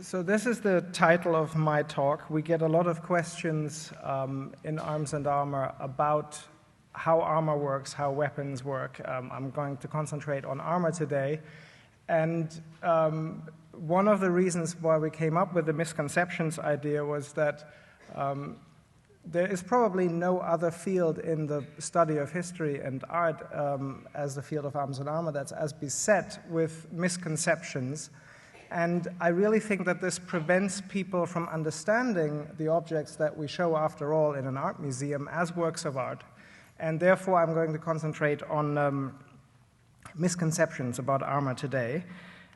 So this is the title of my talk. We get a lot of questions in Arms and Armour about how armor works, how weapons work. I'm going to concentrate on armor today. And one of the reasons why we came up with the misconceptions idea was that there is probably no other field in the study of history and art as the field of arms and armor that's as beset with misconceptions. And I really think that this prevents people from understanding the objects that we show, after all, in an art museum as works of art. And therefore, I'm going to concentrate on misconceptions about armor today.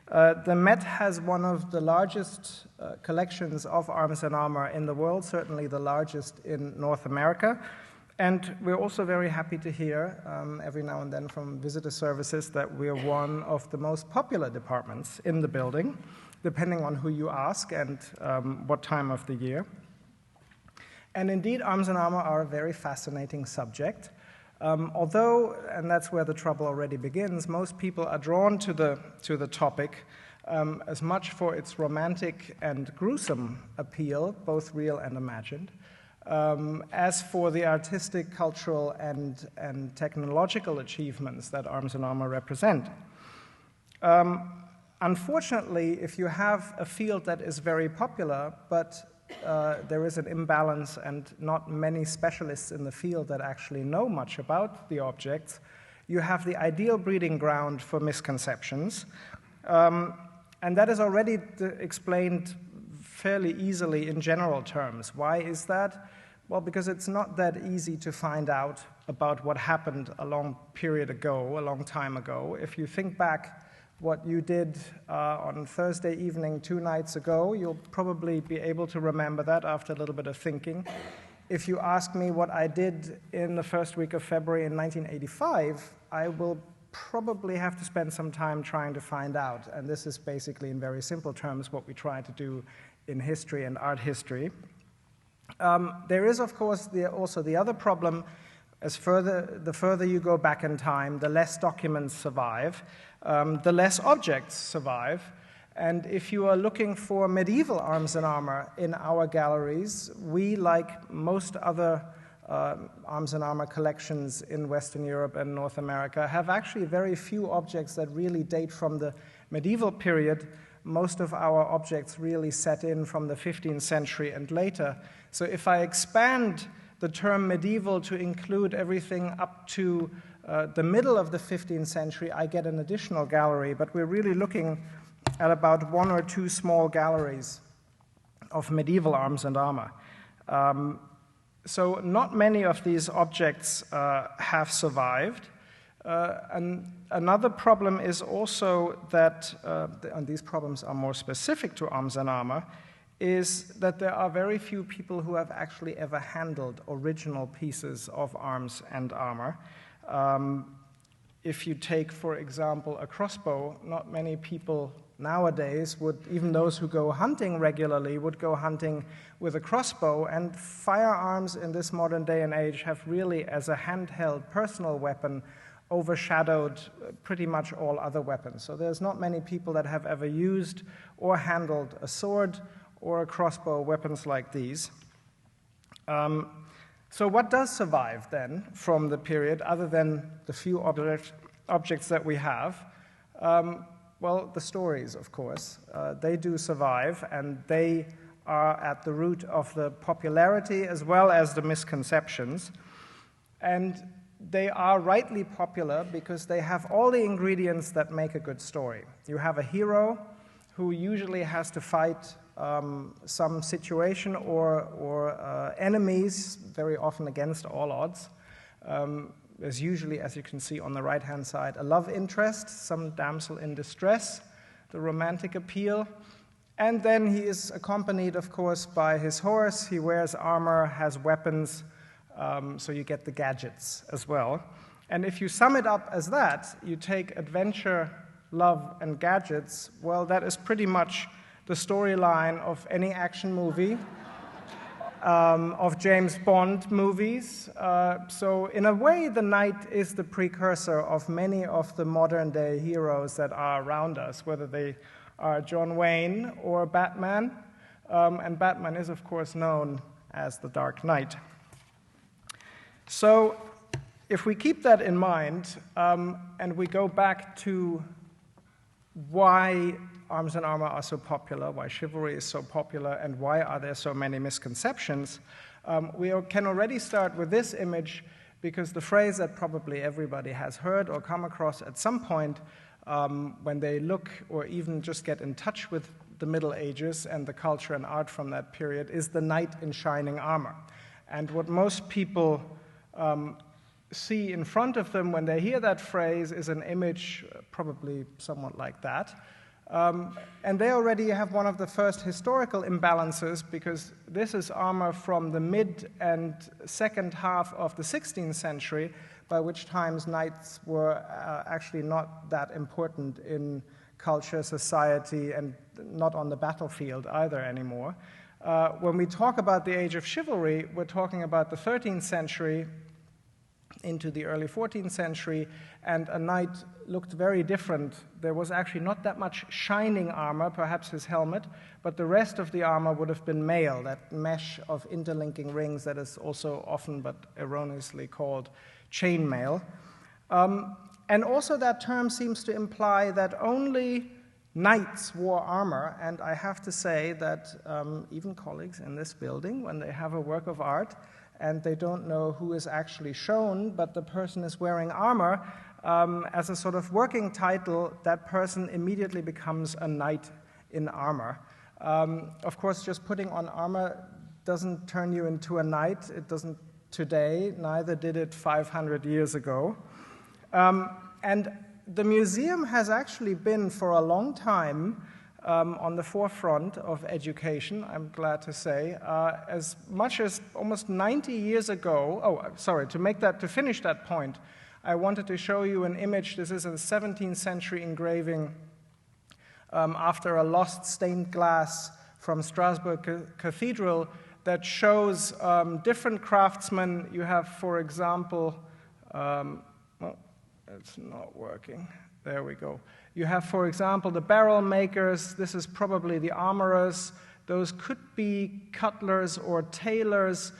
The Met has one of the largest collections of arms and armor in the world, certainly the largest in North America. And we're also very happy to hear every now and then from visitor services that we're one of the most popular departments in the building, depending on who you ask and what time of the year. And indeed, arms and armor are a very fascinating subject. Although, and that's where the trouble already begins, most people are drawn to the topic as much for its romantic and gruesome appeal, both real and imagined, as for the artistic, cultural, and technological achievements that arms and armor represent. Unfortunately, if you have a field that is very popular, but there is an imbalance and not many specialists in the field that actually know much about the objects, you have the ideal breeding ground for misconceptions. And that is already explained fairly easily in general terms. Why is that? Well, because it's not that easy to find out about what happened a long time ago. If you think back what you did on Thursday evening 2 nights ago, you'll probably be able to remember that after a little bit of thinking. If you ask me what I did in the first week of February in 1985, I will probably have to spend some time trying to find out. And this is basically, in very simple terms, what we try to do in history and art history. There is, of course, also the other problem. The further you go back in time, the less documents survive, the less objects survive. And if you are looking for medieval arms and armor in our galleries, we, like most other arms and armor collections in Western Europe and North America, have actually very few objects that really date from the medieval period. Most of our objects really set in from the 15th century and later. So if I expand the term medieval to include everything up to the middle of the 15th century, I get an additional gallery, but we're really looking at about 1 or 2 small galleries of medieval arms and armor. So not many of these objects have survived. And another problem is also that, and these problems are more specific to arms and armor, is that there are very few people who have actually ever handled original pieces of arms and armor. If you take, for example, a crossbow, not many people nowadays would, even those who go hunting regularly, would go hunting with a crossbow, and firearms in this modern day and age have really, as a handheld personal weapon, overshadowed pretty much all other weapons. So there's not many people that have ever used or handled a sword or a crossbow, weapons like these. So what does survive then from the period, other than the few objects that we have? Well, the stories, of course. They do survive, and they are at the root of the popularity as well as the misconceptions. And they are rightly popular because they have all the ingredients that make a good story. You have a hero who usually has to fight some situation or enemies, very often against all odds. There's usually, as you can see on the right-hand side, a love interest, some damsel in distress, the romantic appeal. And then he is accompanied, of course, by his horse. He wears armor, has weapons, so you get the gadgets as well. And if you sum it up as that, you take adventure, love, and gadgets, well, that is pretty much the storyline of any action movie, of James Bond movies. So in a way, the knight is the precursor of many of the modern-day heroes that are around us, whether they are John Wayne or Batman, and Batman is, of course, known as the Dark Knight. So if we keep that in mind, and we go back to why arms and armor are so popular, why chivalry is so popular, and why are there so many misconceptions, we can already start with this image, because the phrase that probably everybody has heard or come across at some point when they look or even just get in touch with the Middle Ages and the culture and art from that period is the knight in shining armor. And what most people see in front of them when they hear that phrase is an image probably somewhat like that. And they already have one of the first historical imbalances, because this is armor from the mid and second half of the 16th century, by which times knights were actually not that important in culture, society, and not on the battlefield either anymore. When we talk about the age of chivalry, we're talking about the 13th century into the early 14th century, and a knight looked very different. There was actually not that much shining armor, perhaps his helmet, but the rest of the armor would have been mail, that mesh of interlinking rings that is also often but erroneously called chainmail. And also that term seems to imply that only knights wore armor, and I have to say that even colleagues in this building, when they have a work of art, and they don't know who is actually shown, but the person is wearing armor, as a sort of working title, that person immediately becomes a knight in armor. Of course, just putting on armor doesn't turn you into a knight. It doesn't today, neither did it 500 years ago. And the museum has actually been, for a long time, on the forefront of education, I'm glad to say. As much as almost 90 years ago, to finish that point, I wanted to show you an image. This is a 17th century engraving after a lost stained glass from Strasbourg Cathedral that shows different craftsmen. You have, for example, it's not working. There we go. You have, for example, the barrel makers. This is probably the armorers. Those could be cutlers or tailors.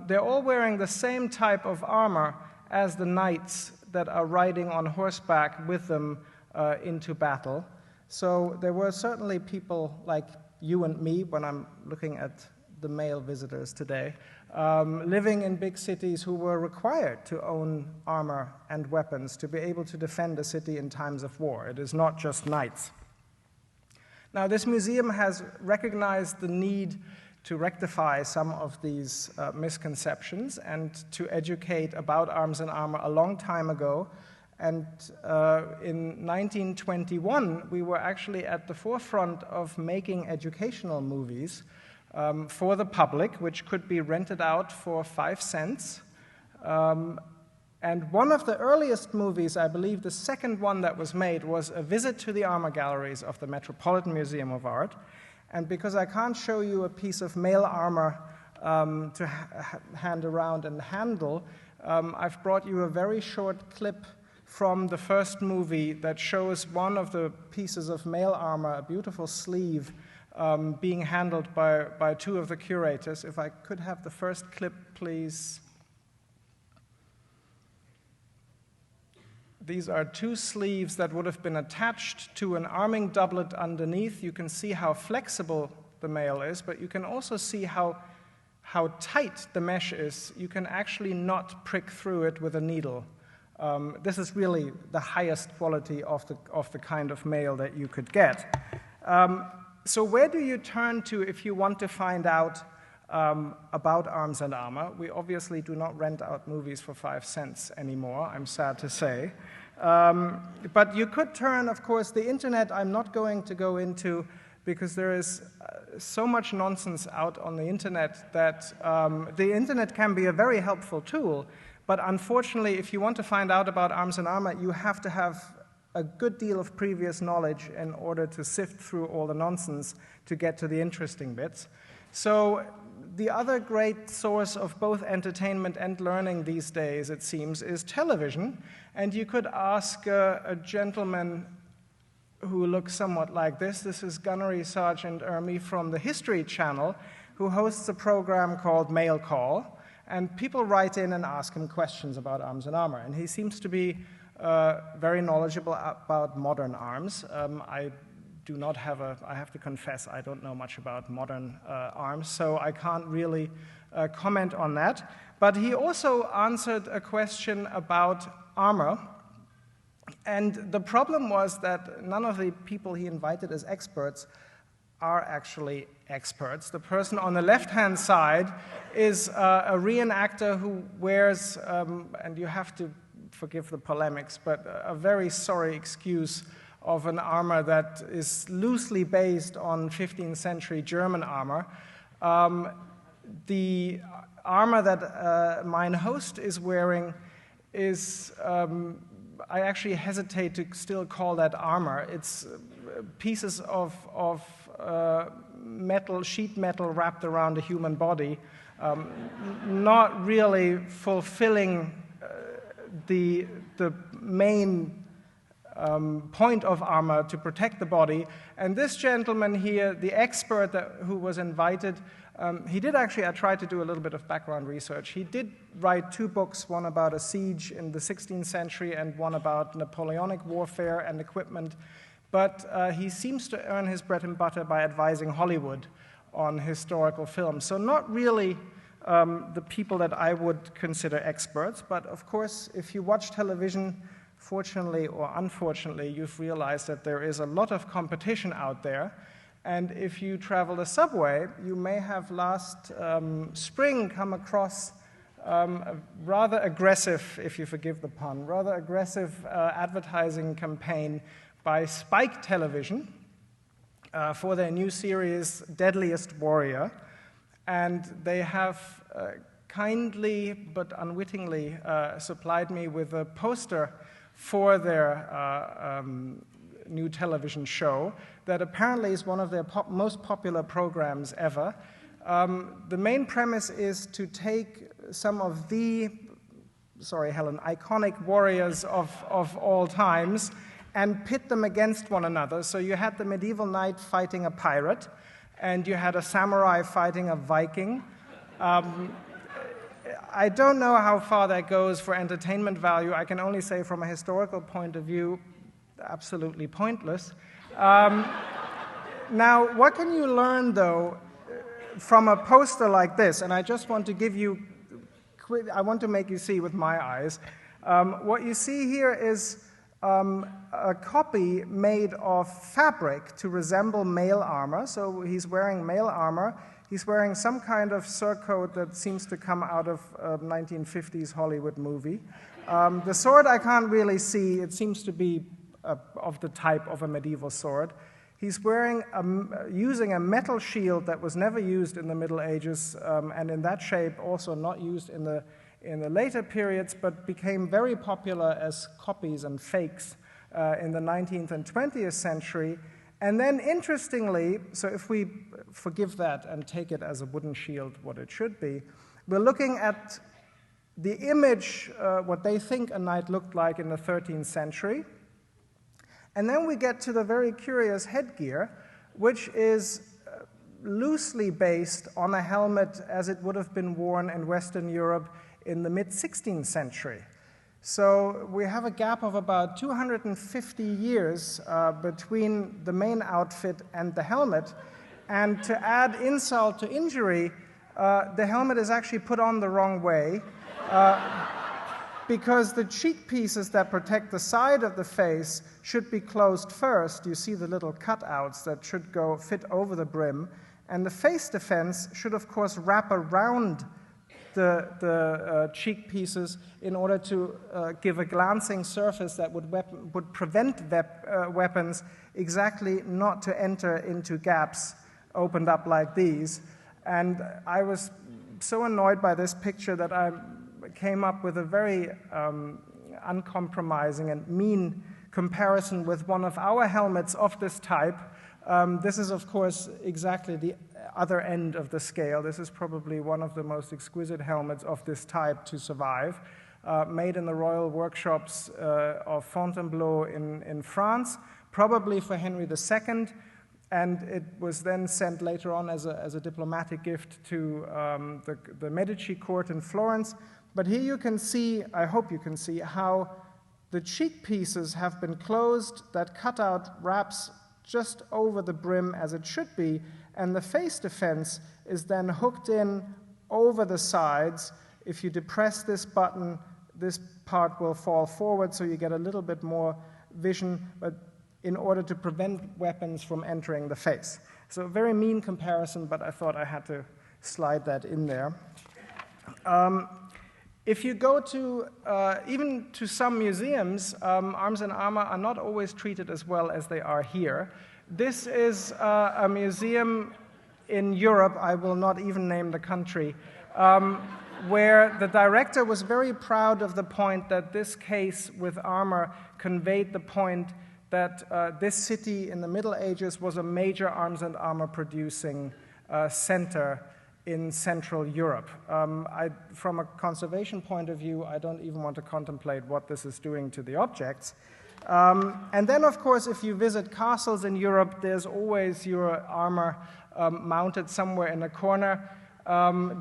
They're all wearing the same type of armor as the knights that are riding on horseback with them into battle. So there were certainly people like you and me, when I'm looking at the male visitors today, living in big cities who were required to own armor and weapons to be able to defend a city in times of war. It is not just knights. Now, this museum has recognized the need to rectify some of these misconceptions and to educate about arms and armor a long time ago. And in 1921, we were actually at the forefront of making educational movies for the public, which could be rented out for 5 cents. And one of the earliest movies, I believe the second one that was made, was a visit to the armor galleries of the Metropolitan Museum of Art. And because I can't show you a piece of mail armor to hand around and handle, I've brought you a very short clip from the first movie that shows one of the pieces of mail armor, a beautiful sleeve, being handled by two of the curators. If I could have the first clip, please. These are two sleeves that would have been attached to an arming doublet underneath. You can see how flexible the mail is, but you can also see how tight the mesh is. You can actually not prick through it with a needle. This is really the highest quality of the kind of mail that you could get. So where do you turn to if you want to find out about arms and armor? We obviously do not rent out movies for 5 cents anymore, I'm sad to say. But you could turn, of course, the internet I'm not going to go into, because there is so much nonsense out on the internet that the internet can be a very helpful tool, but unfortunately, if you want to find out about arms and armor, you have to have a good deal of previous knowledge in order to sift through all the nonsense to get to the interesting bits. So the other great source of both entertainment and learning these days, it seems, is television. And you could ask a gentleman who look somewhat like this. This is Gunnery Sergeant Ermy from the History Channel, who hosts a program called Mail Call, and people write in and ask him questions about arms and armor, and he seems to be very knowledgeable about modern arms. I have to confess, I don't know much about modern arms, so I can't really comment on that. But he also answered a question about armor, and the problem was that none of the people he invited as experts are actually experts. The person on the left-hand side is a reenactor who wears, and you have to forgive the polemics, but a very sorry excuse of an armor that is loosely based on 15th century German armor. The armor that mine host is wearing is, I actually hesitate to still call that armor. It's pieces of metal, sheet metal wrapped around a human body, not really fulfilling the main point of armor to protect the body. And this gentleman here, the expert who was invited, he did actually, I tried to do a little bit of background research. He did write 2 books, one about a siege in the 16th century and one about Napoleonic warfare and equipment. But he seems to earn his bread and butter by advising Hollywood on historical films. So not really the people that I would consider experts, but of course, if you watch television, fortunately or unfortunately, you've realized that there is a lot of competition out there. And if you travel the subway, you may have last spring come across a rather aggressive, if you forgive the pun, rather aggressive advertising campaign by Spike Television for their new series, Deadliest Warrior. And they have kindly but unwittingly supplied me with a poster for their new television show that apparently is one of their most popular programs ever. The main premise is to take some of the, sorry Helen, iconic warriors of all times and pit them against one another. So you had the medieval knight fighting a pirate, and you had a samurai fighting a Viking. I don't know how far that goes for entertainment value. I can only say from a historical point of view, absolutely pointless. Now, what can you learn, though, from a poster like this? And I just want to give you, I want to make you see with my eyes. What you see here is a copy made of fabric to resemble male armor. So he's wearing male armor. He's wearing some kind of surcoat that seems to come out of a 1950s Hollywood movie. The sword I can't really see. It seems to be of the type of a medieval sword. He's wearing using a metal shield that was never used in the Middle Ages, and in that shape also not used in the later periods, but became very popular as copies and fakes in the 19th and 20th century. And then interestingly, so if we forgive that and take it as a wooden shield, what it should be, we're looking at the image, what they think a knight looked like in the 13th century. And then we get to the very curious headgear, which is loosely based on a helmet as it would have been worn in Western Europe in the mid-16th century. So we have a gap of about 250 years between the main outfit and the helmet. And to add insult to injury, the helmet is actually put on the wrong way because the cheek pieces that protect the side of the face should be closed first. You see the little cutouts that should fit over the brim. And the face defense should, of course, wrap around the cheek pieces in order to give a glancing surface that would prevent weapons exactly not to enter into gaps opened up like these. And I was so annoyed by this picture that I came up with a very uncompromising and mean comparison with one of our helmets of this type. This is, of course, exactly the other end of the scale. This is probably one of the most exquisite helmets of this type to survive, made in the royal workshops of Fontainebleau in France, probably for Henry II, and it was then sent later on as a diplomatic gift to the Medici court in Florence. But here you can see, I hope you can see, how the cheek pieces have been closed, that cutout wraps just over the brim as it should be, and the face defense is then hooked in over the sides. If you depress this button, this part will fall forward, so you get a little bit more vision, but in order to prevent weapons from entering the face. So a very mean comparison, but I thought I had to slide that in there. If you go to, even to some museums, arms and armor are not always treated as well as they are here. This is a museum in Europe, I will not even name the country, where the director was very proud of the point that this case with armor conveyed the point that this city in the Middle Ages was a major arms and armor producing center in Central Europe. From a conservation point of view, I don't even want to contemplate what this is doing to the objects. And then, of course, if you visit castles in Europe, there's always your armor mounted somewhere in a corner.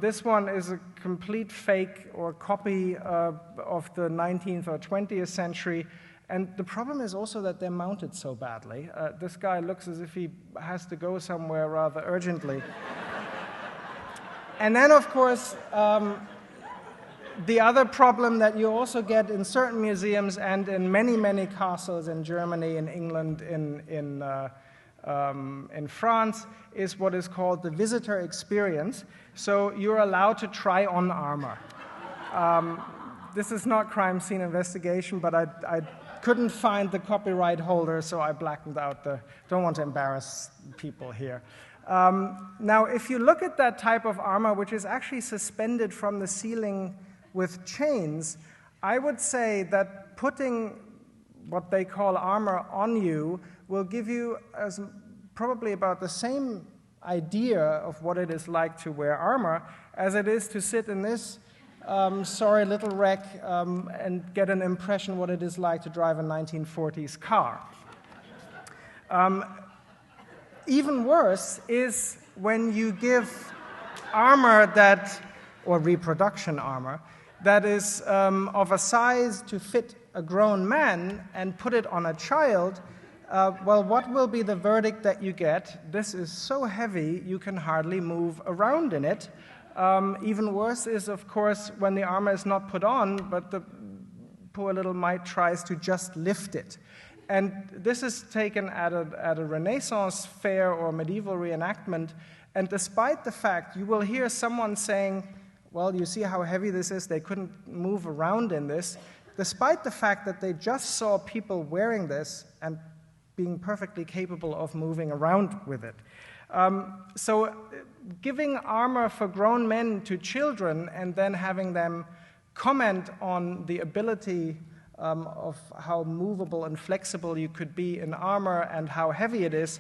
This one is a complete fake or copy of the 19th or 20th century. And the problem is also that they're mounted so badly. This guy looks as if he has to go somewhere rather urgently. And then, of course, the other problem that you also get in certain museums and in many, many castles in Germany, in England, in France, is what is called the visitor experience. So you're allowed to try on armor. This is not crime scene investigation, but I couldn't find the copyright holder, so I blackened out don't want to embarrass people here. Now, if you look at that type of armor, which is actually suspended from the ceiling with chains, I would say that putting what they call armor on you will give you probably about the same idea of what it is like to wear armor as it is to sit in this sorry little wreck and get an impression what it is like to drive a 1940s car. Even worse is when you give armor or reproduction armor, that is of a size to fit a grown man and put it on a child. Well, what will be the verdict that you get? This is so heavy you can hardly move around in it. Even worse is, of course, when the armor is not put on, but the poor little mite tries to just lift it. And this is taken at a Renaissance fair or medieval reenactment, and despite the fact, you will hear someone saying, well, you see how heavy this is, they couldn't move around in this, despite the fact that they just saw people wearing this and being perfectly capable of moving around with it. So giving armor for grown men to children and then having them comment on the ability of how movable and flexible you could be in armor and how heavy it is,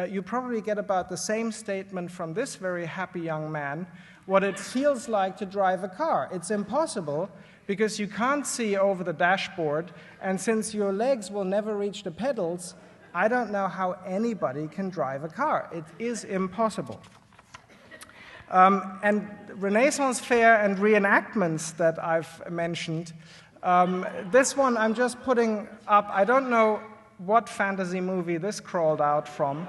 you probably get about the same statement from this very happy young man, what it feels like to drive a car. It's impossible because you can't see over the dashboard, and since your legs will never reach the pedals, I don't know how anybody can drive a car. It is impossible. And Renaissance fair and reenactments that I've mentioned, this one I'm just putting up. I don't know what fantasy movie this crawled out from.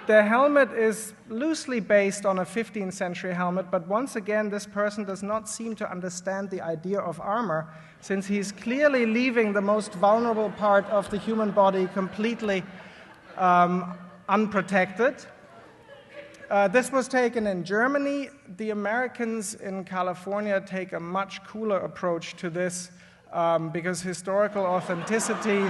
The helmet is loosely based on a 15th century helmet, but once again, this person does not seem to understand the idea of armor, since he's clearly leaving the most vulnerable part of the human body completely unprotected. This was taken in Germany. The Americans in California take a much cooler approach to this because historical authenticity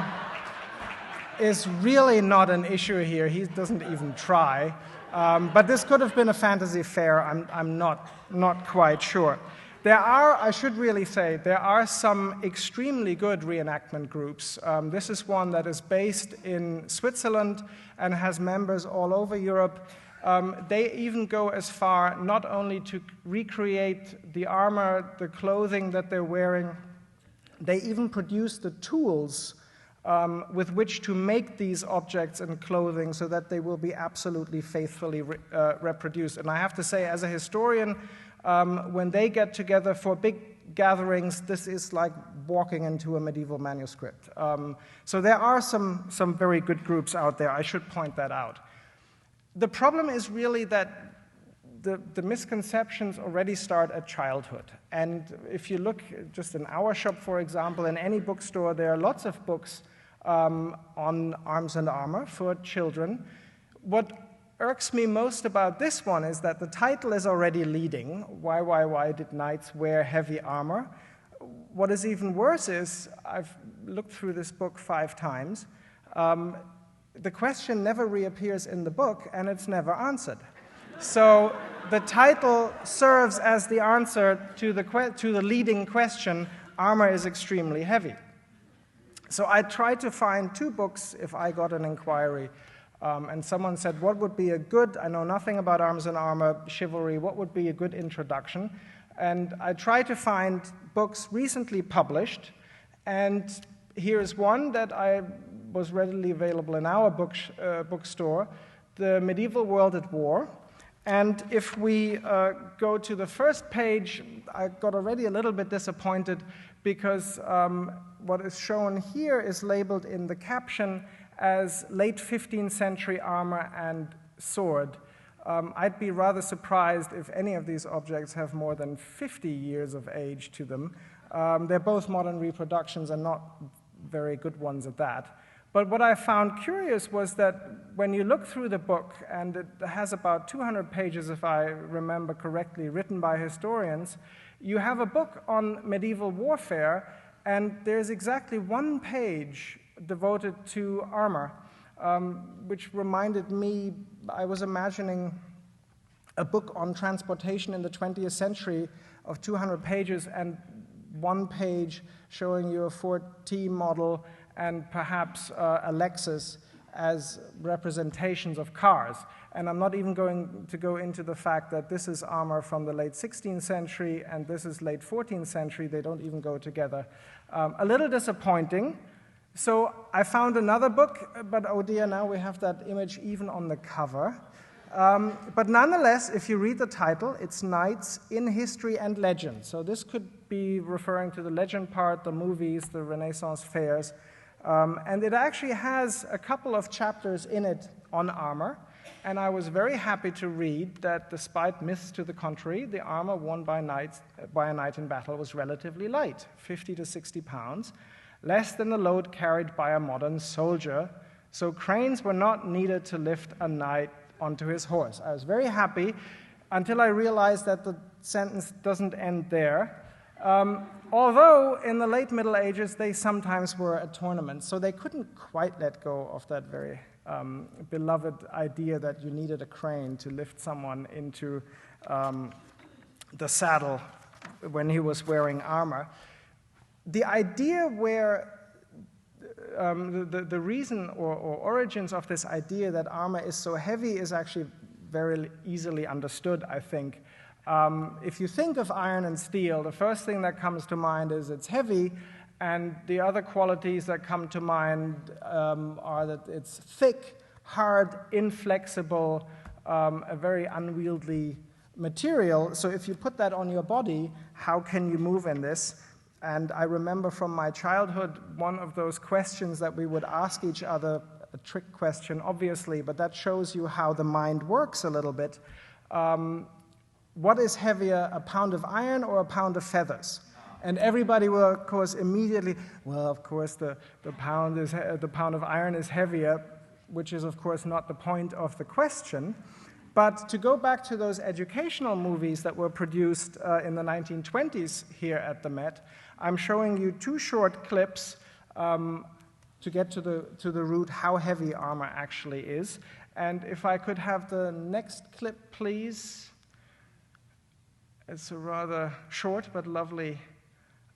is really not an issue here. He doesn't even try. But this could have been a fantasy fair. I'm not quite sure. There are, I should really say, there are some extremely good reenactment groups. This is one that is based in Switzerland and has members all over Europe. They even go as far not only to recreate the armor, the clothing that they're wearing, they even produce the tools with which to make these objects and clothing so that they will be absolutely faithfully reproduced. And I have to say, as a historian, when they get together for big gatherings, this is like walking into a medieval manuscript. So there are some very good groups out there. I should point that out. The problem is really that the misconceptions already start at childhood. And if you look just in our shop, for example, in any bookstore, there are lots of books on arms and armor for children. What irks me most about this one is that the title is already leading. Why did knights wear heavy armor? What is even worse is, I've looked through this book 5 times, the question never reappears in the book and it's never answered. So the title serves as the answer to the leading question, armor is extremely heavy. So I tried to find 2 books if I got an inquiry. And someone said, what would be a good, I know nothing about arms and armor, chivalry, what would be a good introduction? And I tried to find books recently published, and here's one that was readily available in our bookstore, The Medieval World at War. And if we go to the first page, I got already a little bit disappointed because what is shown here is labeled in the caption as late 15th century armor and sword. I'd be rather surprised if any of these objects have more than 50 years of age to them. They're both modern reproductions and not very good ones at that. But what I found curious was that when you look through the book, and it has about 200 pages, if I remember correctly, written by historians, you have a book on medieval warfare, and there's exactly 1 page devoted to armor, which reminded me, I was imagining a book on transportation in the 20th century of 200 pages and 1 page showing you a Ford T model and perhaps a Lexus as representations of cars. And I'm not even going to go into the fact that this is armor from the late 16th century and this is late 14th century. They don't even go together. A little disappointing. So I found another book, but oh dear, now we have that image even on the cover. But nonetheless, if you read the title, it's Knights in History and Legend. So this could be referring to the legend part, the movies, the Renaissance fairs. And it actually has a couple of chapters in it on armor. And I was very happy to read that despite myths to the contrary, the armor worn by a knight in battle was relatively light, 50 to 60 pounds, less than the load carried by a modern soldier. So cranes were not needed to lift a knight onto his horse. I was very happy until I realized that the sentence doesn't end there. Although in the late Middle Ages, they sometimes were at tournaments, so they couldn't quite let go of that very beloved idea that you needed a crane to lift someone into the saddle when he was wearing armor. The idea where the reason or origins of this idea that armor is so heavy is actually very easily understood, I think. If you think of iron and steel, the first thing that comes to mind is it's heavy, and the other qualities that come to mind are that it's thick, hard, inflexible, a very unwieldy material. So if you put that on your body, how can you move in this? And I remember from my childhood, one of those questions that we would ask each other, a trick question, obviously, but that shows you how the mind works a little bit. What is heavier, a pound of iron or a pound of feathers? And everybody will, of course, immediately, well, of course, the pound of iron is heavier, which is, of course, not the point of the question. But to go back to those educational movies that were produced in the 1920s here at the Met, I'm showing you 2 short clips to get to the root how heavy armor actually is. And if I could have the next clip, please. It's a rather short but lovely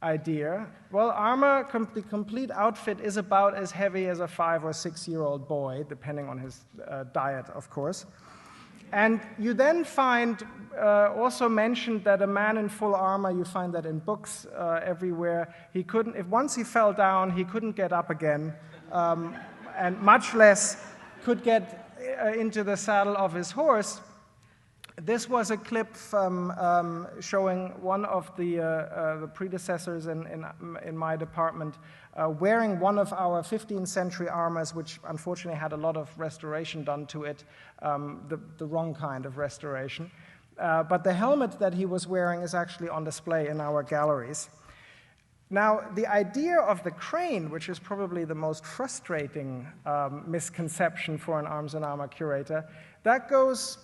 idea. Well, armor, the complete outfit is about as heavy as a 5 or 6-year-old boy, depending on his diet, of course. And you then find also mentioned that a man in full armor, you find that in books everywhere, once he fell down, he couldn't get up again. and much less could get into the saddle of his horse. This was a clip from, showing one of the predecessors in my department wearing one of our 15th century armors, which unfortunately had a lot of restoration done to it, the wrong kind of restoration. But the helmet that he was wearing is actually on display in our galleries. Now, the idea of the crane, which is probably the most frustrating misconception for an arms and armor curator, that goes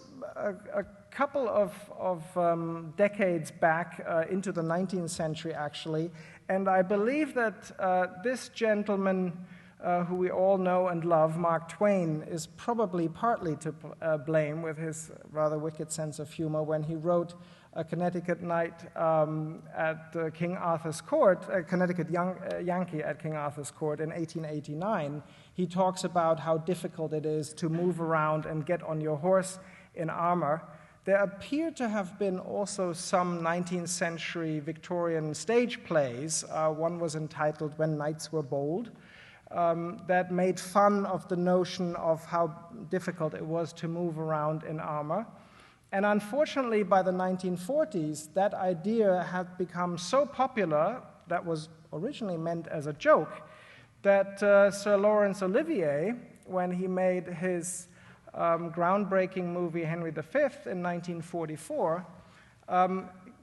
a couple of decades back into the 19th century, actually. And I believe that this gentleman, who we all know and love, Mark Twain, is probably partly to blame with his rather wicked sense of humor when he wrote A Connecticut Knight at King Arthur's Court, a Connecticut Yankee at King Arthur's Court in 1889. He talks about how difficult it is to move around and get on your horse in armor. There appear to have been also some 19th century Victorian stage plays. One was entitled When Knights Were Bold, that made fun of the notion of how difficult it was to move around in armor. And unfortunately, by the 1940s, that idea had become so popular, that was originally meant as a joke, that Sir Laurence Olivier, when he made his groundbreaking movie Henry V in 1944,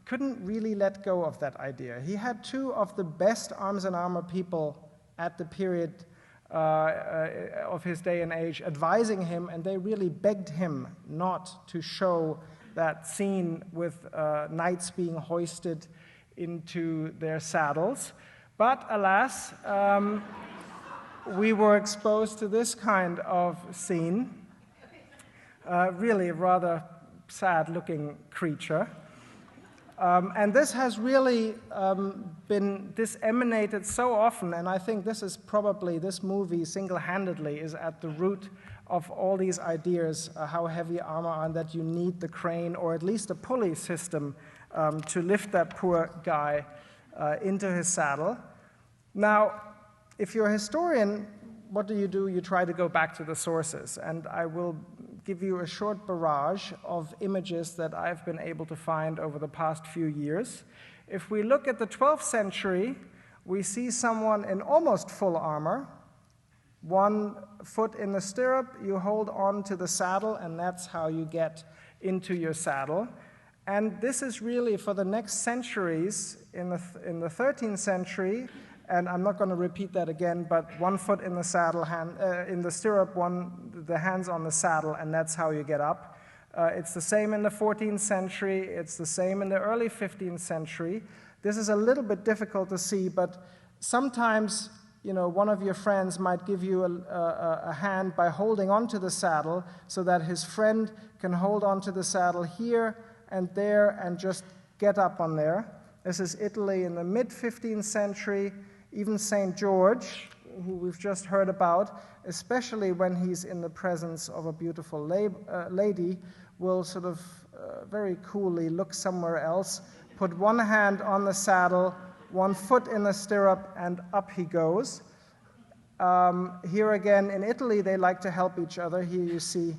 couldn't really let go of that idea. He had two of the best arms and armor people at the period of his day and age advising him, and they really begged him not to show that scene with knights being hoisted into their saddles. But alas, we were exposed to this kind of scene. Really a rather sad-looking creature. And this has really been disseminated so often, and I think this is probably, this movie single-handedly is at the root of all these ideas, how heavy armor are, and that you need the crane or at least a pulley system to lift that poor guy into his saddle. Now, if you're a historian, what do? You try to go back to the sources, and I will give you a short barrage of images that I've been able to find over the past few years. If we look at the 12th century, we see someone in almost full armor, one foot in the stirrup, you hold on to the saddle, and that's how you get into your saddle. And this is really for the next centuries. In the 13th century, and I'm not going to repeat that again, but 1 foot in the saddle, in the stirrup, the hands on the saddle, and that's how you get up. It's the same in the 14th century. It's the same in the early 15th century. This is a little bit difficult to see, but sometimes, you know, one of your friends might give you a hand by holding onto the saddle so that his friend can hold onto the saddle here and there and just get up on there. This is Italy in the mid-15th century. Even St. George, who we've just heard about, especially when he's in the presence of a beautiful lady, will sort of very coolly look somewhere else, put one hand on the saddle, 1 foot in the stirrup, and up he goes. Here again, in Italy, they like to help each other. Here you see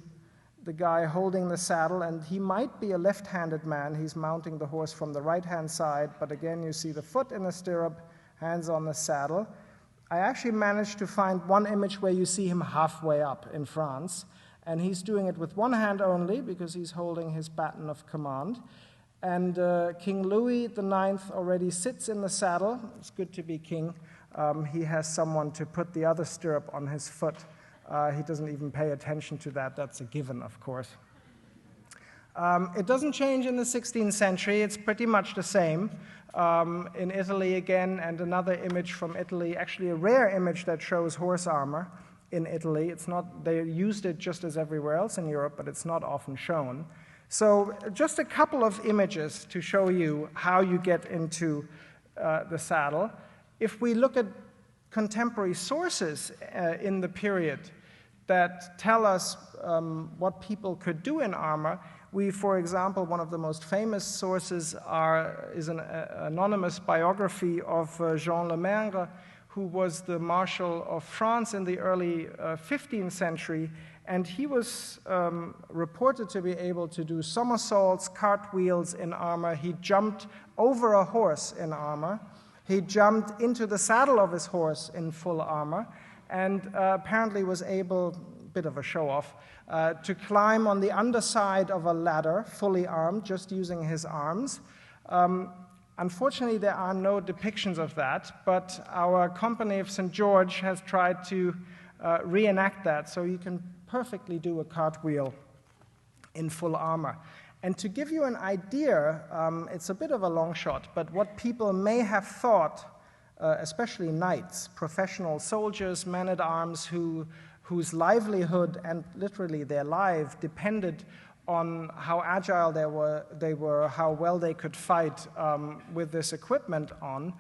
the guy holding the saddle, and he might be a left-handed man. He's mounting the horse from the right-hand side, but again, you see the foot in the stirrup, hands on the saddle. I actually managed to find one image where you see him halfway up in France, and he's doing it with one hand only because he's holding his baton of command. And King Louis IX already sits in the saddle. It's good to be king. He has someone to put the other stirrup on his foot. He doesn't even pay attention to that. That's a given, of course. It doesn't change in the 16th century. It's pretty much the same. In Italy again, and another image from Italy, actually a rare image that shows horse armor in Italy. It's not, they used it just as everywhere else in Europe, but it's not often shown. So just a couple of images to show you how you get into the saddle. If we look at contemporary sources in the period that tell us what people could do in armor, we, for example, one of the most famous sources is an anonymous biography of Jean Lemaire, who was the Marshal of France in the early 15th century, and he was reported to be able to do somersaults, cartwheels in armor. He jumped over a horse in armor. He jumped into the saddle of his horse in full armor, and apparently was able, bit of a show-off, to climb on the underside of a ladder, fully armed, just using his arms. Unfortunately, there are no depictions of that, but our company of St. George has tried to reenact that, so you can perfectly do a cartwheel in full armor. And to give you an idea, it's a bit of a long shot, but what people may have thought, especially knights, professional soldiers, men-at-arms whose livelihood and literally their life depended on how agile they were, how well they could fight with this equipment on.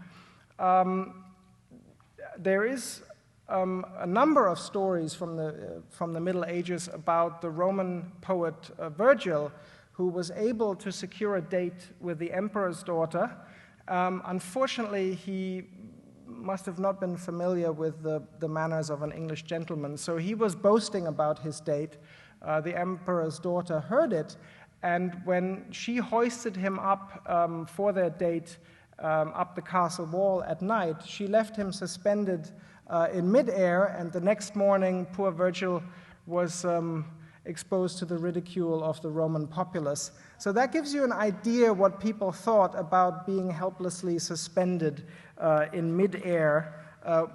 There is a number of stories from the Middle Ages about the Roman poet Virgil, who was able to secure a date with the emperor's daughter. Unfortunately, he must have not been familiar with the manners of an English gentleman, so he was boasting about his date. The emperor's daughter heard it, and when she hoisted him up for their date up the castle wall at night, she left him suspended in midair, and the next morning, poor Virgil was exposed to the ridicule of the Roman populace. So that gives you an idea what people thought about being helplessly suspended in midair,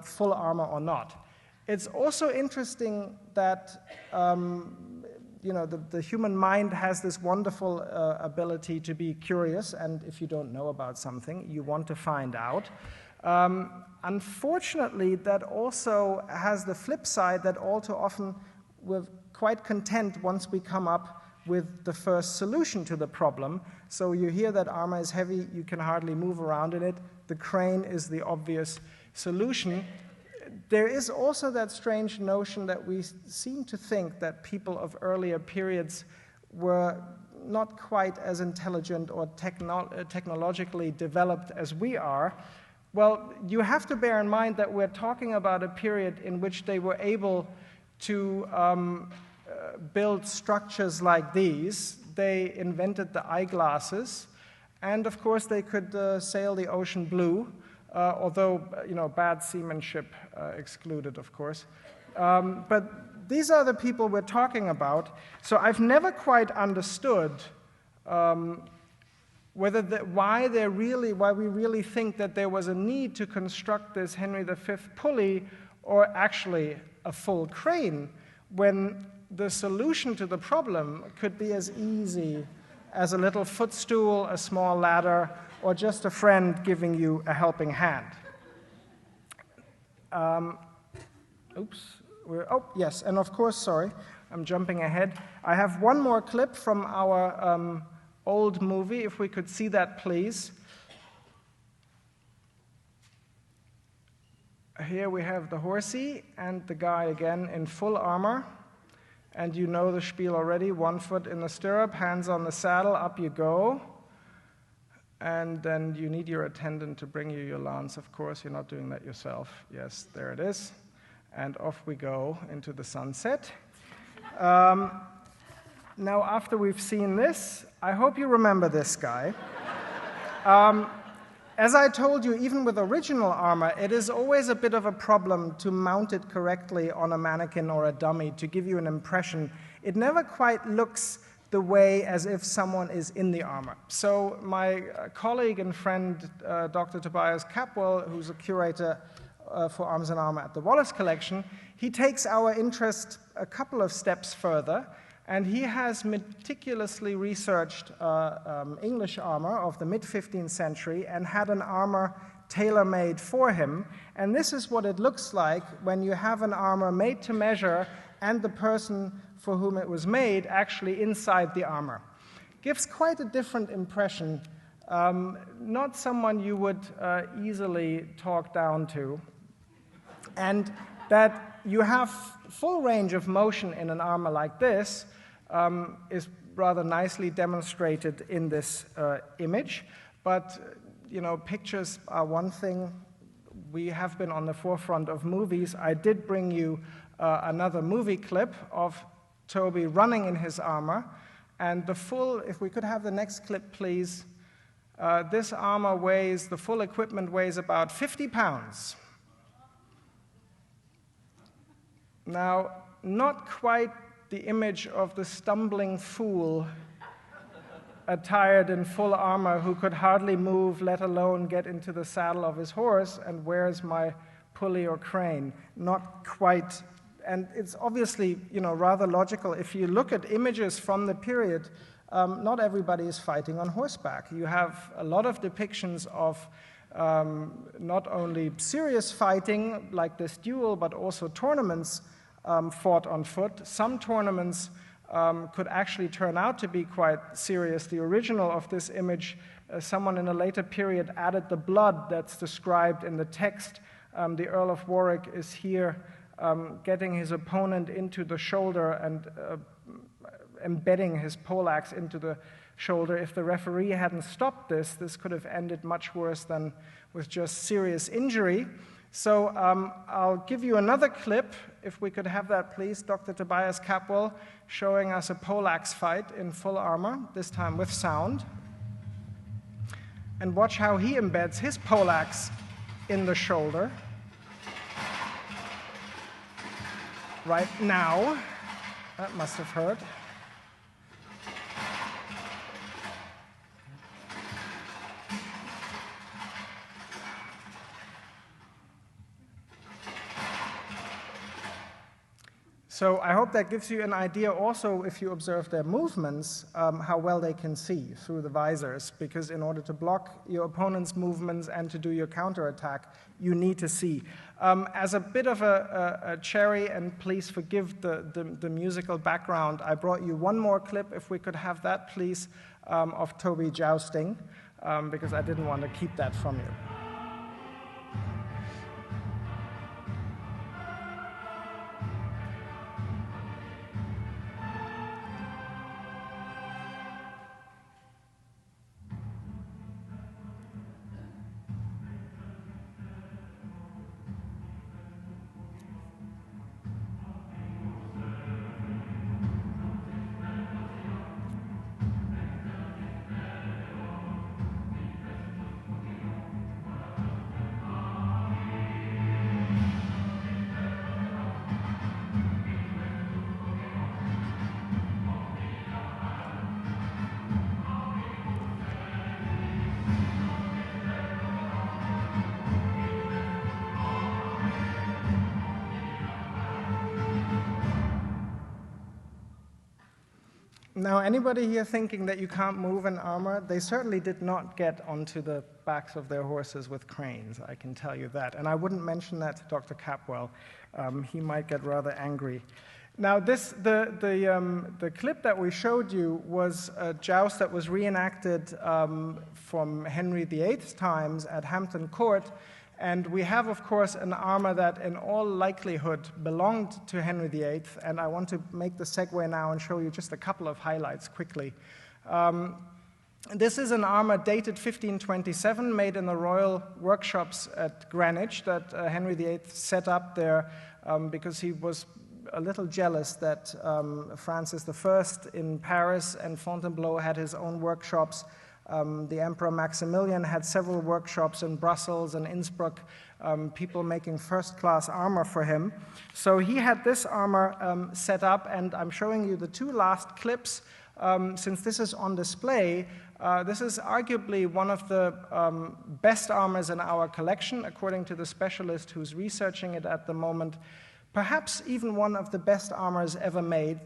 full armor or not. It's also interesting that the human mind has this wonderful ability to be curious, and if you don't know about something, you want to find out. Unfortunately, that also has the flip side that all too often we're quite content once we come up with the first solution to the problem. So you hear that armor is heavy, you can hardly move around in it. The crane is the obvious solution. There is also that strange notion that we seem to think that people of earlier periods were not quite as intelligent or technologically developed as we are. Well, you have to bear in mind that we're talking about a period in which they were able to build structures like these. They invented the eyeglasses, and of course they could sail the ocean blue, although bad seamanship excluded, of course. But these are the people we're talking about. So I've never quite understood why we really think that there was a need to construct this Henry V pulley, or actually a full crane, when the solution to the problem could be as easy as a little footstool, a small ladder, or just a friend giving you a helping hand. Yes, and of course, sorry, I'm jumping ahead. I have one more clip from our old movie, if we could see that, please. Here we have the horsey and the guy again in full armor. And you know the spiel already, 1 foot in the stirrup, hands on the saddle, up you go. And then you need your attendant to bring you your lance, of course. You're not doing that yourself. Yes, there it is. And off we go into the sunset. Now, after we've seen this, I hope you remember this guy. As I told you, even with original armor, it is always a bit of a problem to mount it correctly on a mannequin or a dummy to give you an impression. It never quite looks the way as if someone is in the armor. So my colleague and friend, Dr. Tobias Capwell, who's a curator for Arms and Armor at the Wallace Collection, he takes our interest a couple of steps further, and he has meticulously researched English armor of the mid-15th century and had an armor tailor-made for him. And this is what it looks like when you have an armor made to measure and the person for whom it was made actually inside the armor. Gives quite a different impression, not someone you would easily talk down to. And that you have full range of motion in an armor like this is rather nicely demonstrated in this image. But, pictures are one thing. we have been on the forefront of movies. I did bring you another movie clip of Toby running in his armor. And the full, if we could have the next clip, please. This armor weighs, the full equipment weighs about 50 pounds. Now, not quite the image of the stumbling fool attired in full armor who could hardly move, let alone get into the saddle of his horse, and where's my pulley or crane? Not quite. And it's obviously, rather logical. If you look at images from the period, not everybody is fighting on horseback. You have a lot of depictions of not only serious fighting, like this duel, but also tournaments fought on foot. Some tournaments could actually turn out to be quite serious. The original of this image, someone in a later period added the blood that's described in the text. The Earl of Warwick is here getting his opponent into the shoulder and embedding his poleaxe into the shoulder. If the referee hadn't stopped this, this could have ended much worse than with just serious injury. So I'll give you another clip, if we could have that, please. Dr. Tobias Capwell showing us a poleaxe fight in full armor, this time with sound. And watch how he embeds his poleaxe in the shoulder. Right now. That must have hurt. So I hope that gives you an idea also, if you observe their movements, how well they can see through the visors, because in order to block your opponent's movements and to do your counterattack, you need to see. As a bit of a cherry, and please forgive the musical background, I brought you one more clip, if we could have that, please, of Toby jousting, because I didn't want to keep that from you. Now, anybody here thinking that you can't move in armor, they certainly did not get onto the backs of their horses with cranes, I can tell you that. And I wouldn't mention that to Dr. Capwell. He might get rather angry. Now, the clip that we showed you was a joust that was reenacted from Henry VIII's times at Hampton Court. And we have, of course, an armor that in all likelihood belonged to Henry VIII, and I want to make the segue now and show you just a couple of highlights quickly. This is an armor dated 1527, made in the royal workshops at Greenwich that Henry VIII set up there because he was a little jealous that Francis I in Paris and Fontainebleau had his own workshops. The Emperor Maximilian had several workshops in Brussels and Innsbruck, people making first-class armor for him. So he had this armor set up, and I'm showing you the two last clips. Since this is on display, this is arguably one of the best armors in our collection, according to the specialist who's researching it at the moment. Perhaps even one of the best armors ever made.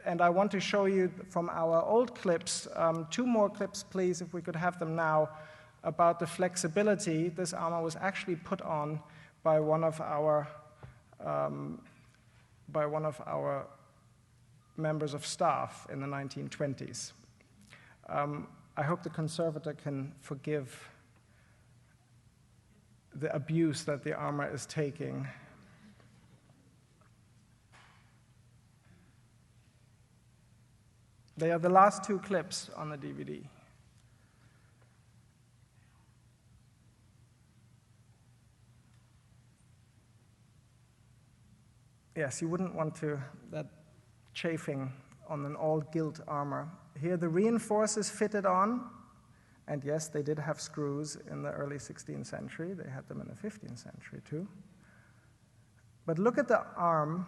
And I want to show you from our old clips, two more clips, please, if we could have them now, about the flexibility. This armor was actually put on by one of our members of staff in the 1920s. I hope the conservator can forgive the abuse that the armor is taking. They are the last two clips on the DVD. Yes, you wouldn't want that chafing on an all-gilt armor. Here the reinforcers fitted on, and yes, they did have screws in the early 16th century. They had them in the 15th century too. But look at the arm.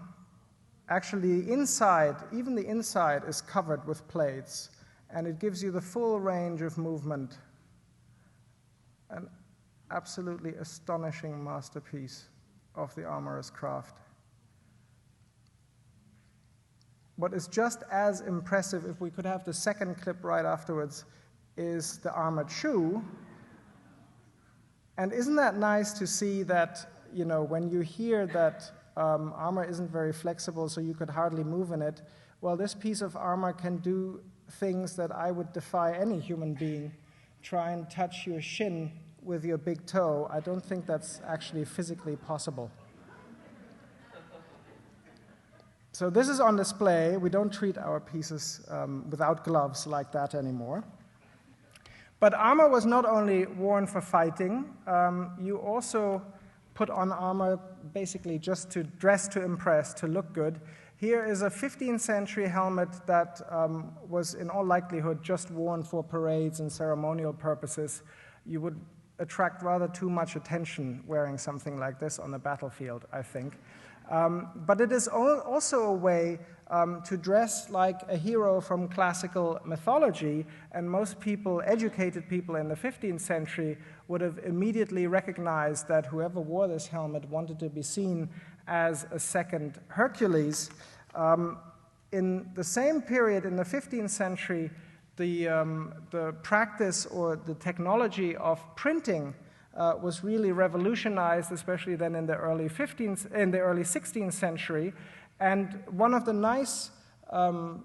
Actually, inside, even the inside is covered with plates, and it gives you the full range of movement. An absolutely astonishing masterpiece of the armorer's craft. What is just as impressive, if we could have the second clip right afterwards, is the armored shoe. And isn't that nice to see that, you know, when you hear that armor isn't very flexible, so you could hardly move in it, well, this piece of armor can do things that I would defy any human being. Try and touch your shin with your big toe. I don't think that's actually physically possible. So this is on display. We don't treat our pieces without gloves like that anymore. But armor was not only worn for fighting. You also put on armor basically just to dress to impress, to look good. Here is a 15th century helmet that was in all likelihood just worn for parades and ceremonial purposes. You would attract rather too much attention wearing something like this on the battlefield, I think. But it is also a way to dress like a hero from classical mythology, and most people, educated people in the 15th century, would have immediately recognized that whoever wore this helmet wanted to be seen as a second Hercules. In the same period, in the 15th century, the practice or the technology of printing was really revolutionized, especially then in the early 16th century. And one of the nice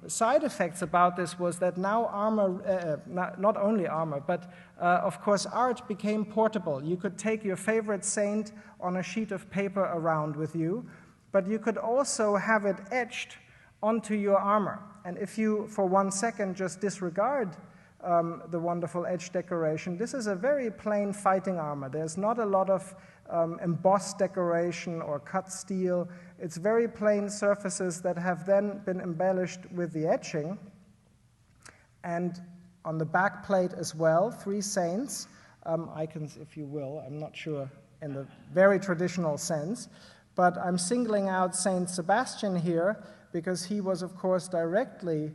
side effects about this was that now armor, not only armor, but of course art became portable. You could take your favorite saint on a sheet of paper around with you, but you could also have it etched onto your armor. And if you, for 1 second, just disregard the wonderful edge decoration, this is a very plain fighting armor. There's not a lot of embossed decoration or cut steel. It's very plain surfaces that have then been embellished with the etching. And on the back plate as well, 3 saints, icons if you will, I'm not sure in the very traditional sense, but I'm singling out Saint Sebastian here because he was, of course, directly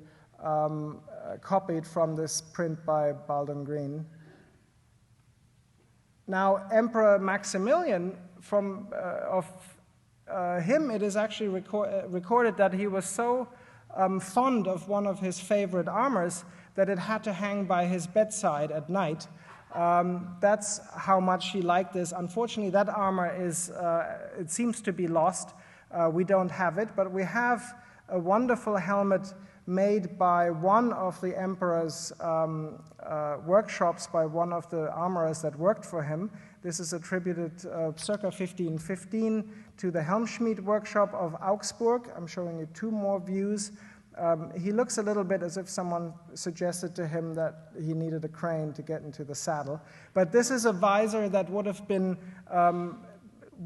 copied from this print by Baldwin Green. Now, Emperor Maximilian, of him, it is actually recorded that he was so fond of one of his favorite armors that it had to hang by his bedside at night. That's how much he liked this. Unfortunately, that armor is, it seems to be lost. We don't have it, but we have a wonderful helmet made by one of the emperor's workshops, by one of the armorers that worked for him. This is attributed circa 1515 to the Helmschmied workshop of Augsburg. I'm showing you 2 more views. He looks a little bit as if someone suggested to him that he needed a crane to get into the saddle. But this is a visor that would have been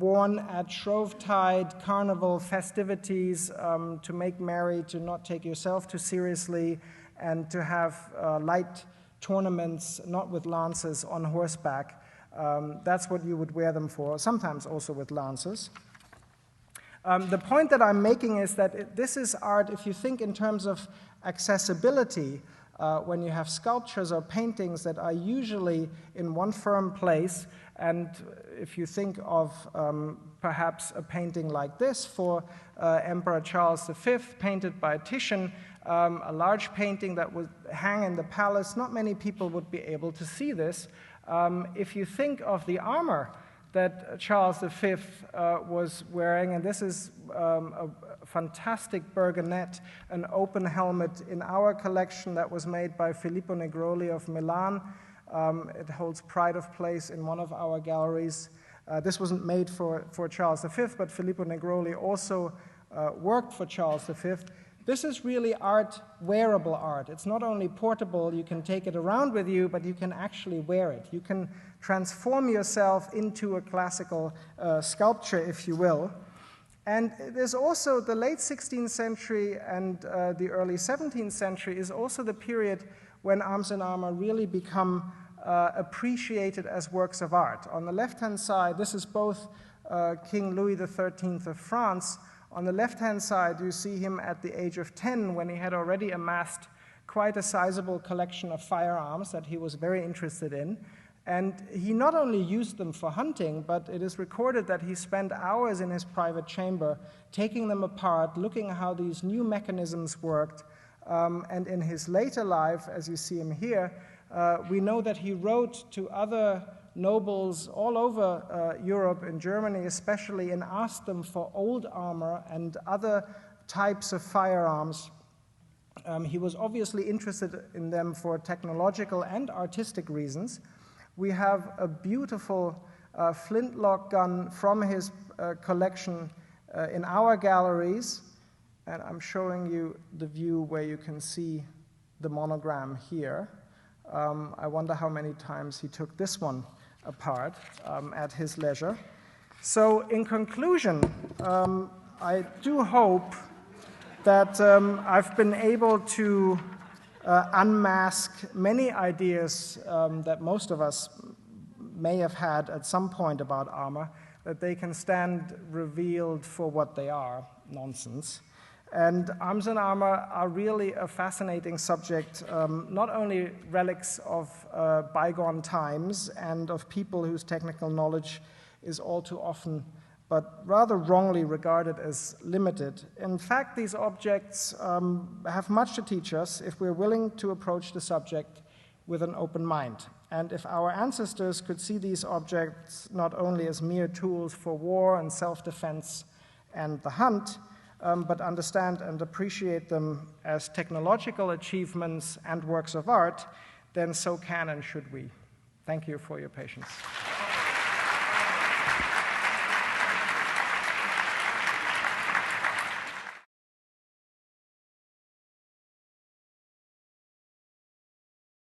worn at Shrovetide, carnival festivities, to make merry, to not take yourself too seriously, and to have light tournaments, not with lances, on horseback. That's what you would wear them for, sometimes also with lances. The point that I'm making is that this is art, if you think in terms of accessibility, when you have sculptures or paintings that are usually in one firm place, and if you think of perhaps a painting like this for Emperor Charles V, painted by Titian, a large painting that would hang in the palace, not many people would be able to see this. If you think of the armor that Charles V was wearing, and this is a fantastic burgonet, an open helmet in our collection that was made by Filippo Negroli of Milan. It holds pride of place in one of our galleries. This wasn't made for Charles V, but Filippo Negroli also worked for Charles V. This is really art, wearable art. It's not only portable, you can take it around with you, but you can actually wear it. You can transform yourself into a classical sculpture, if you will. And there's also the late 16th century and the early 17th century is also the period when arms and armor really become appreciated as works of art. On the left-hand side, this is both King Louis XIII of France. On the left-hand side, you see him at the age of 10 when he had already amassed quite a sizable collection of firearms that he was very interested in. And he not only used them for hunting, but it is recorded that he spent hours in his private chamber taking them apart, looking at how these new mechanisms worked. And in his later life, as you see him here, we know that he wrote to other nobles all over Europe and Germany especially, and asked them for old armor and other types of firearms. He was obviously interested in them for technological and artistic reasons. We have a beautiful flintlock gun from his collection in our galleries, and I'm showing you the view where you can see the monogram here. I wonder how many times he took this one apart at his leisure. So in conclusion, I do hope that I've been able to unmask many ideas that most of us may have had at some point about armor, that they can stand revealed for what they are, nonsense. And arms and armor are really a fascinating subject, not only relics of bygone times and of people whose technical knowledge is all too often, but rather wrongly regarded as limited. In fact, these objects have much to teach us if we're willing to approach the subject with an open mind. And if our ancestors could see these objects not only as mere tools for war and self-defense and the hunt, but understand and appreciate them as technological achievements and works of art, then so can and should we. Thank you for your patience.